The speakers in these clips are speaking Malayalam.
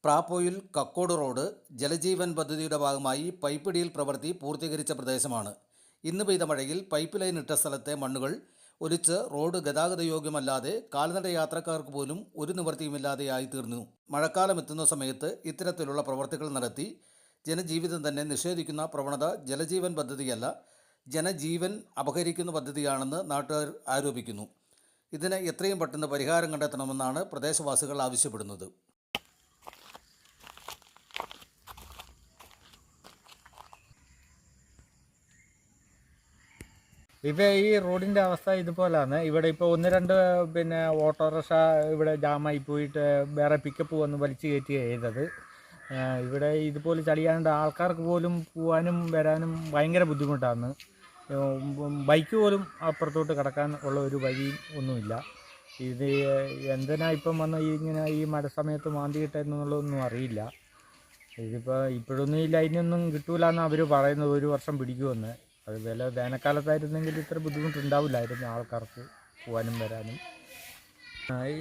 പ്രാപ്പോയിൽ കക്കോട് റോഡ് ജലജീവൻ പദ്ധതിയുടെ ഭാഗമായി പൈപ്പിടിയിൽ പ്രവൃത്തി പൂർത്തീകരിച്ച പ്രദേശമാണ്. ഇന്ന് പെയ്ത മഴയിൽ പൈപ്പ് ലൈൻ ഇട്ട സ്ഥലത്തെ മണ്ണുകൾ ഒലിച്ച് റോഡ് ഗതാഗത യോഗ്യമല്ലാതെ കാൽനട യാത്രക്കാർക്ക് പോലും ഒരു നിവൃത്തിയുമില്ലാതെയായി തീർന്നു. മഴക്കാലം എത്തുന്ന സമയത്ത് ഇത്തരത്തിലുള്ള പ്രവർത്തികൾ നടത്തി ജനജീവിതം തന്നെ നിഷേധിക്കുന്ന പ്രവണത ജലജീവൻ പദ്ധതിയല്ല, ജനജീവൻ അപഹരിക്കുന്ന പദ്ധതിയാണെന്ന് നാട്ടുകാർ ആരോപിക്കുന്നു. ഇതിന് എത്രയും പെട്ടെന്ന് പരിഹാരം കണ്ടെത്തണമെന്നാണ് പ്രദേശവാസികൾ ആവശ്യപ്പെടുന്നത്. ഇപ്പോൾ ഈ റോഡിൻ്റെ അവസ്ഥ ഇതുപോലാണ്. ഇവിടെ ഇപ്പോൾ 1-2 ഓട്ടോറിക്ഷ ഇവിടെ ജാമായി പോയിട്ട് വേറെ പിക്കപ്പ് വന്ന് വലിച്ചു കയറ്റുകയാണ് ചെയ്തത്. ഇവിടെ ഇതുപോലെ ചളിയാണ്ട് ആൾക്കാർക്ക് പോലും പോകാനും വരാനും ഭയങ്കര ബുദ്ധിമുട്ടാണ്. ബൈക്ക് പോലും അപ്പുറത്തോട്ട് കിടക്കാൻ ഉള്ള ഒരു വഴി ഒന്നുമില്ല. ഇത് എന്തിനാ ഇപ്പം വന്ന് ഇങ്ങനെ ഈ മഴ സമയത്ത് മാന്തിയിട്ടെന്നുള്ളതൊന്നും അറിയില്ല. ഇപ്പോഴൊന്നും ഈ ലൈനൊന്നും കിട്ടൂലെന്ന് അവർ പറയുന്നത്, 1 വർഷം പിടിക്കുമെന്ന്. അത് വേനൽക്കാലത്തായിരുന്നെങ്കിൽ ഇത്ര ബുദ്ധിമുട്ടുണ്ടാവില്ലായിരുന്നു ആൾക്കാർക്ക് പോകാനും വരാനും. ഈ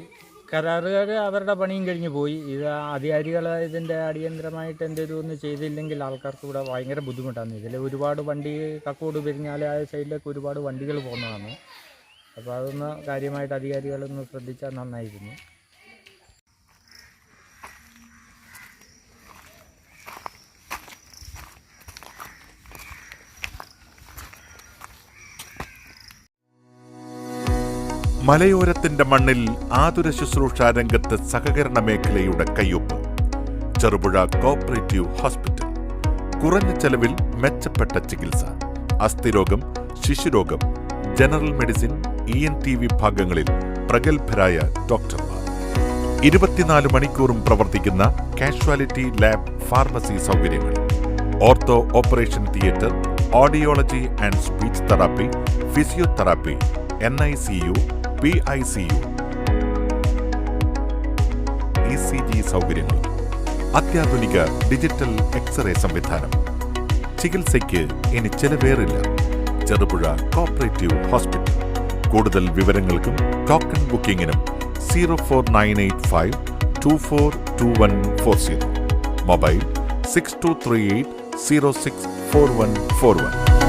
കരാറുകാർ അവരുടെ പണിയും കഴിഞ്ഞ് പോയി. ഇത് അധികാരികൾ ഇതിൻ്റെ അടിയന്തരമായിട്ട് എന്തെങ്കിലും ഒന്ന് ചെയ്തില്ലെങ്കിൽ ആൾക്കാർക്ക് ഇവിടെ ഭയങ്കര ബുദ്ധിമുട്ടാണ്. ഇതിൽ ഒരുപാട് വണ്ടി കക്കോട് പെരിഞ്ഞാല ആ സൈഡിലേക്ക് ഒരുപാട് വണ്ടികൾ പോകുന്നതാണ്. അപ്പോൾ അതൊന്ന് കാര്യമായിട്ട് അധികാരികളൊന്ന് ശ്രദ്ധിച്ചാൽ നന്നായിരുന്നു. മലയോരത്തിന്റെ മണ്ണിൽ ആതുര ശുശ്രൂഷ രംഗത്ത് സഹകരണ മേഖലയുടെ കയ്യൊപ്പ്. Cherupuzha cooperative hospital. കുറഞ്ഞ ചെലവിൽ മെച്ചപ്പെട്ട ചികിത്സ. അസ്ഥിരോഗം, ശിശുരോഗം, ജനറൽ മെഡിസിൻ, ENT വിഭാഗങ്ങളിൽ പ്രഗത്ഭരായ ഡോക്ടർമാർ. 24 മണിക്കൂറും പ്രവർത്തിക്കുന്ന കാഷ്വാലിറ്റി ലാബ്, ഫാർമസി സൗകര്യങ്ങൾ. Ortho operation theatre, audiology and speech therapy, physiotherapy, NICU, PICU, ECG സൗകര്യങ്ങൾ. അത്യാധുനിക ഡിജിറ്റൽ എക്സ്റേ സംവിധാനം. ചികിത്സയ്ക്ക് ഇനി ചെലവേറില്ല. Cherupuzha cooperative hospital. കൂടുതൽ വിവരങ്ങൾക്കും ടോക്കൺ ബുക്കിംഗിനും 04985242140. മൊബൈൽ 6238064141.